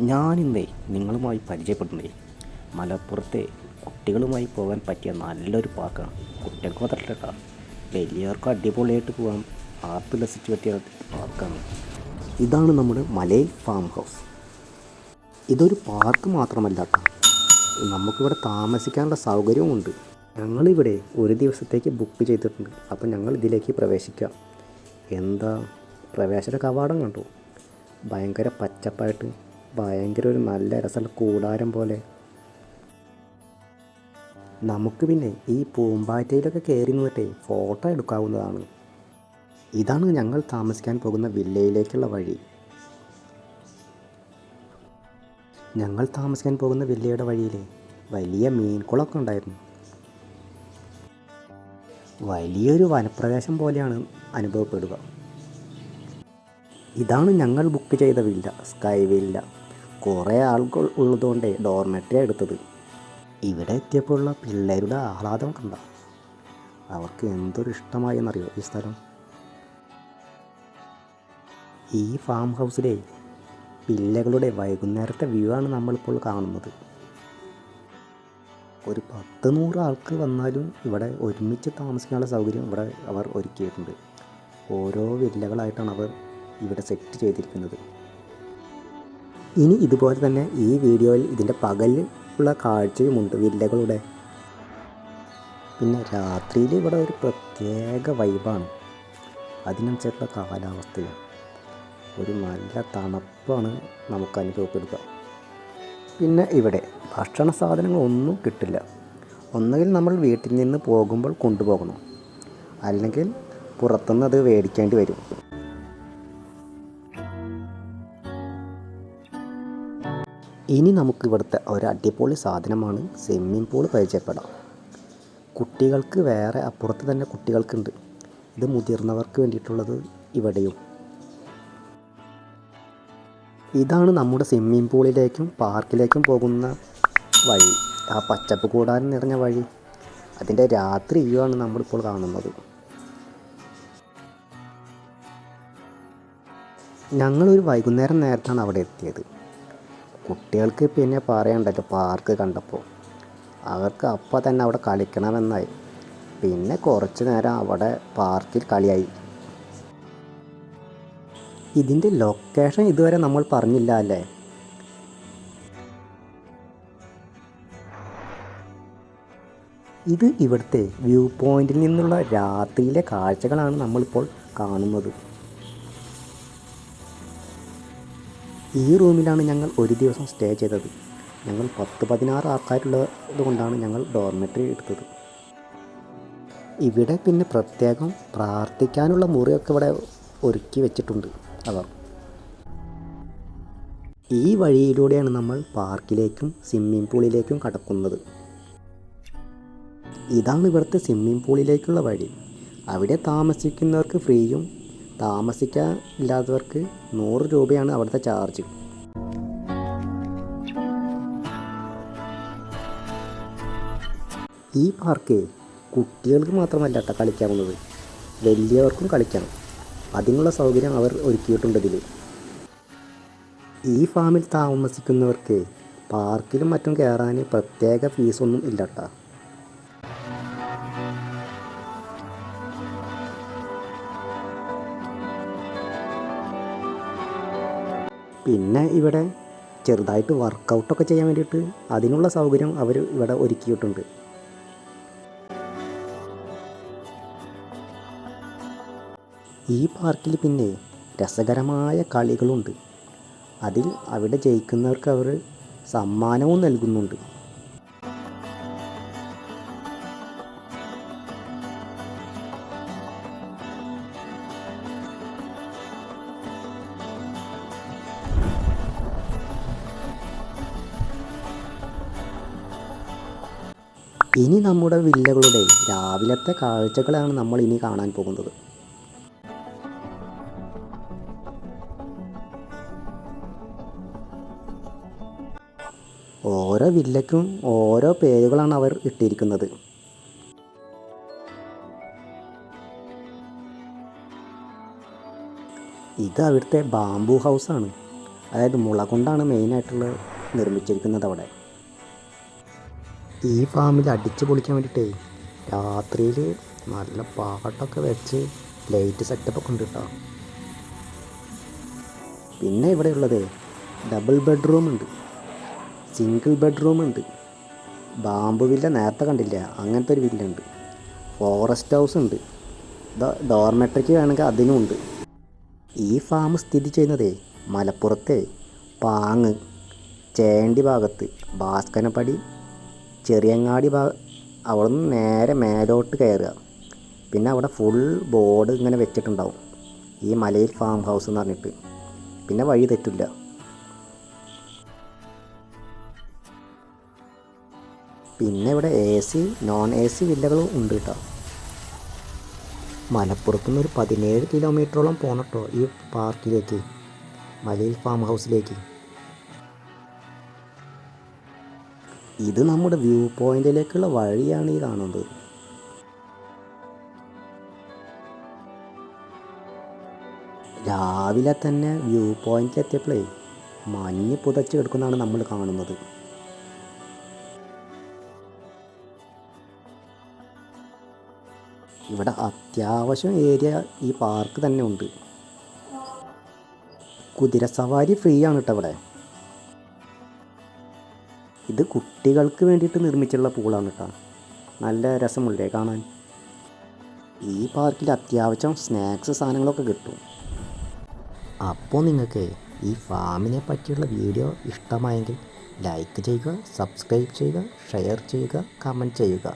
ഞാനിന്നേ നിങ്ങളുമായി പരിചയപ്പെടുന്നേ മലപ്പുറത്തെ കുട്ടികളുമായി പോകാൻ പറ്റിയ നല്ലൊരു പാർക്കാണ്. കുട്ടികൾക്ക് മാത്രമല്ല കേട്ടോ, വലിയവർക്ക് അടിപൊളിയായിട്ട് പോകാൻ ആർത്തുല്ലസിച്ച് പറ്റിയ പാർക്കാണ്. ഇതാണ് നമ്മുടെ മലയിൽ ഫാം ഹൗസ്. ഇതൊരു പാർക്ക് മാത്രമല്ല കേട്ടോ, നമുക്കിവിടെ താമസിക്കാനുള്ള സൗകര്യവുമുണ്ട്. ഞങ്ങളിവിടെ ഒരു ദിവസത്തേക്ക് ബുക്ക് ചെയ്തിട്ടുണ്ട്. അപ്പോൾ ഞങ്ങൾ ഇതിലേക്ക് പ്രവേശിക്കാം. എന്താ പ്രവേശന കവാടം കണ്ടു, ഭയങ്കര പച്ചപ്പായിട്ട് ഭയങ്കര ഒരു നല്ല രസമുള്ള കൂടാരം പോലെ. നമുക്ക് പിന്നെ ഈ പൂമ്പാറ്റയിലൊക്കെ കയറി നിന്നിട്ടേ ഫോട്ടോ എടുക്കാവുന്നതാണ്. ഇതാണ് ഞങ്ങൾ താമസിക്കാൻ പോകുന്ന വില്ലയിലേക്കുള്ള വഴി. ഞങ്ങൾ താമസിക്കാൻ പോകുന്ന വില്ലയുടെ വഴിയിൽ വലിയ മീൻകുളമൊക്കെ ഉണ്ടായിരുന്നു. വലിയൊരു വനപ്രദേശം പോലെയാണ് അനുഭവപ്പെടുക. ഇതാണ് ഞങ്ങൾ ബുക്ക് ചെയ്ത വില്ല, സ്കൈ വില്ല. കുറേ ആളുകൾ ഉള്ളതുകൊണ്ടേ ഡോർമെറ്ററി എടുത്തത്. ഇവിടെ എത്തിയപ്പോഴുള്ള പിള്ളേരുടെ ആഹ്ലാദം കണ്ട, അവർക്ക് എന്തൊരു ഇഷ്ടമായി എന്നറിയോ ഈ സ്ഥലം. ഈ ഫാം ഹൗസിലെ പിള്ളകളുടെ വൈകുന്നേരത്തെ വ്യൂ ആണ് നമ്മളിപ്പോൾ കാണുന്നത്. ഒരു 10-100 ആൾക്ക് വന്നാലും ഇവിടെ ഒരുമിച്ച് താമസിക്കാനുള്ള സൗകര്യം ഇവിടെ അവർ ഒരുക്കിയിട്ടുണ്ട്. ഓരോ വില്ലകളായിട്ടാണ് അവർ ഇവിടെ സെറ്റ് ചെയ്തിരിക്കുന്നത്. ഇനി ഇതുപോലെ തന്നെ ഈ വീഡിയോയിൽ ഇതിൻ്റെ പകലുള്ള കാഴ്ചയുമുണ്ട് വില്ലകളുടെ. പിന്നെ രാത്രിയിൽ ഇവിടെ ഒരു പ്രത്യേക വൈബാണ്. അതിനനുസരിച്ചുള്ള കാലാവസ്ഥയും ഒരു നല്ല തണുപ്പാണ് നമുക്ക് അനുഭവപ്പെടുക. പിന്നെ ഇവിടെ ഭക്ഷണ സാധനങ്ങളൊന്നും കിട്ടില്ല. ഒന്നുകിൽ നമ്മൾ വീട്ടിൽ നിന്ന് പോകുമ്പോൾ കൊണ്ടുപോകണം, അല്ലെങ്കിൽ പുറത്തുനിന്ന് അത് മേടിക്കേണ്ടി വരും. ഇനി നമുക്ക് ഇവിടുത്തെ ഒരു അടിപൊളി സാധനമാണ് സ്വിമ്മിംഗ് പൂൾ പരിചയപ്പെടാം. കുട്ടികൾക്ക് വേറെ അപ്പുറത്ത് തന്നെ കുട്ടികൾക്കുണ്ട്. ഇത് മുതിർന്നവർക്ക് വേണ്ടിയിട്ടുള്ളത് ഇവിടെയും. ഇതാണ് നമ്മുടെ സ്വിമ്മിംഗ് പൂളിലേക്കും പാർക്കിലേക്കും പോകുന്ന വഴി. ആ പച്ചപ്പ് കൂടാരം നിറഞ്ഞ വഴി, അതിൻ്റെ രാത്രി വ്യൂ ആണ് നമ്മളിപ്പോൾ കാണുന്നത്. ഞങ്ങളൊരു വൈകുന്നേരം നേരത്താണ് അവിടെ എത്തിയത്. കുട്ടികൾക്ക് പിന്നെ പറയണ്ടല്ലോ, പാർക്ക് കണ്ടപ്പോൾ അവർക്ക് അപ്പം തന്നെ അവിടെ കളിക്കണമെന്നായി. പിന്നെ കുറച്ച് നേരം അവിടെ പാർക്കിൽ കളിയായി. ഇതിൻ്റെ ലൊക്കേഷൻ ഇതുവരെ നമ്മൾ പറഞ്ഞില്ല അല്ലേ? ഇത് ഇവിടുത്തെ വ്യൂ പോയിന്റിൽ നിന്നുള്ള രാത്രിയിലെ കാഴ്ചകളാണ് നമ്മളിപ്പോൾ കാണുന്നത്. ഈ റൂമിലാണ് ഞങ്ങൾ ഒരു ദിവസം സ്റ്റേ ചെയ്തത്. ഞങ്ങൾ 10-16 ആൾക്കാരുള്ളത് കൊണ്ടാണ് ഞങ്ങൾ ഡോർമെറ്ററി എടുത്തത്. ഇവിടെ പിന്നെ പ്രത്യേകം പ്രാർത്ഥിക്കാനുള്ള മുറിയൊക്കെ ഇവിടെ ഒരുക്കി വെച്ചിട്ടുണ്ട് അവർ. ഈ വഴിയിലൂടെയാണ് നമ്മൾ പാർക്കിലേക്കും സ്വിമ്മിംഗ് പൂളിലേക്കും കടക്കുന്നത്. ഇതാണ് ഇവിടുത്തെ സ്വിമ്മിംഗ് പൂളിലേക്കുള്ള വഴി. അവിടെ താമസിക്കുന്നവർക്ക് ഫ്രീയും താമസിക്കാനില്ലാത്തവർക്ക് 100 രൂപയാണ് അവിടുത്തെ ചാർജ്. ഈ പാർക്ക് കുട്ടികൾക്ക് മാത്രമല്ല കേട്ടോ കളിക്കാവുന്നത്, വലിയവർക്കും കളിക്കണം. അതിനുള്ള സൗകര്യം അവർ ഒരുക്കിയിട്ടുണ്ട് ഇതിൽ. ഈ ഫാമിൽ താമസിക്കുന്നവർക്ക് പാർക്കിലും മറ്റും കയറാൻ പ്രത്യേക ഫീസൊന്നും ഇല്ല കേട്ടോ. പിന്നെ ഇവിടെ ചെറുതായിട്ട് വർക്കൗട്ടൊക്കെ ചെയ്യാൻ വേണ്ടിയിട്ട് അതിനുള്ള സൗകര്യം അവർ ഇവിടെ ഒരുക്കിയിട്ടുണ്ട്. ഈ പാർക്കിൽ പിന്നെ രസകരമായ കളികളുണ്ട്. അതിൽ അവിടെ ജയിക്കുന്നവർക്ക് അവർ സമ്മാനവും നൽകുന്നുണ്ട്. ഇനി നമ്മുടെ വില്ലകളുടെ രാവിലത്തെ കാഴ്ചകളാണ് നമ്മൾ ഇനി കാണാൻ പോകുന്നത്. ഓരോ വില്ലയ്ക്കും ഓരോ പേരുകളാണ് അവർ ഇട്ടിരിക്കുന്നത്. ഇത് അവിടുത്തെ ബാംബു ഹൗസാണ്. അതായത് മുള കൊണ്ടാണ് മെയിനായിട്ടുള്ള നിർമ്മിച്ചിരിക്കുന്നത് അവിടെ. ഈ ഫാമിൽ അടിച്ച് പൊളിക്കാൻ വേണ്ടിയിട്ടേ രാത്രിയിൽ നല്ല പാട്ടൊക്കെ വെച്ച് ലൈറ്റ് സെറ്റപ്പൊക്കെ ഉണ്ട് കേട്ടോ. പിന്നെ ഇവിടെ ഉള്ളത് ഡബിൾ ബെഡ്റൂമുണ്ട്, സിംഗിൾ ബെഡ്റൂമുണ്ട്, ബാമ്പു വില്ല നേരത്തെ കണ്ടില്ല അങ്ങനത്തെ ഒരു വില്ല ഉണ്ട്, ഫോറസ്റ്റ് ഹൗസ് ഉണ്ട്, ഡോർമെട്രിക്ക് വേണമെങ്കിൽ അതിനും ഉണ്ട്. ഈ ഫാം സ്ഥിതി ചെയ്യുന്നതേ മലപ്പുറത്തെ പാങ്ങ് ചേണ്ടി ഭാഗത്ത് ഭാസ്കരപ്പടി ചെറിയങ്ങാടി അവിടെ നിന്ന് നേരെ മേലോട്ട് കയറുക. പിന്നെ അവിടെ ഫുൾ ബോർഡ് ഇങ്ങനെ വെച്ചിട്ടുണ്ടാവും, ഈ മലയിൽ ഫാം ഹൗസ് എന്ന് പറഞ്ഞിട്ട്. പിന്നെ വഴി തെറ്റില്ല. പിന്നെ ഇവിടെ AC നോൺ AC വില്ലകളും ഉണ്ട് കേട്ടോ. മലപ്പുറത്തുനിന്ന് ഒരു 17 കിലോമീറ്ററോളം പോകണം കേട്ടോ ഈ പാർക്കിലേക്ക്, മലയിൽ ഫാം ഹൗസിലേക്ക്. ഇത് നമ്മുടെ വ്യൂ പോയിന്റിലേക്കുള്ള വഴിയാണ് ഈ കാണുന്നത്. രാവിലെ തന്നെ വ്യൂ പോയിന്റിലെത്തിയപ്പോഴേ മഞ്ഞ് പുതച്ച് കിടക്കുന്നതാണ് നമ്മൾ കാണുന്നത്. ഇവിടെ അത്യാവശ്യം ഏരിയ ഈ പാർക്ക് തന്നെ ഉണ്ട്. കുതിര സവാരി ഫ്രീ ആണ് കേട്ടോ ഇവിടെ. ഇത് കുട്ടികൾക്ക് വേണ്ടിയിട്ട് നിർമ്മിച്ചുള്ള പൂളാണ് കേട്ടോ. നല്ല രസമുണ്ടേ കാണാൻ. ഈ പാർക്കിൽ അത്യാവശ്യം സ്നാക്സ് സാധനങ്ങളൊക്കെ കിട്ടും. അപ്പോൾ നിങ്ങൾക്ക് ഈ ഫാമിനെ പറ്റിയുള്ള വീഡിയോ ഇഷ്ടമായെങ്കിൽ ലൈക്ക് ചെയ്യുക, സബ്സ്ക്രൈബ് ചെയ്യുക, ഷെയർ ചെയ്യുക, കമൻറ്റ് ചെയ്യുക.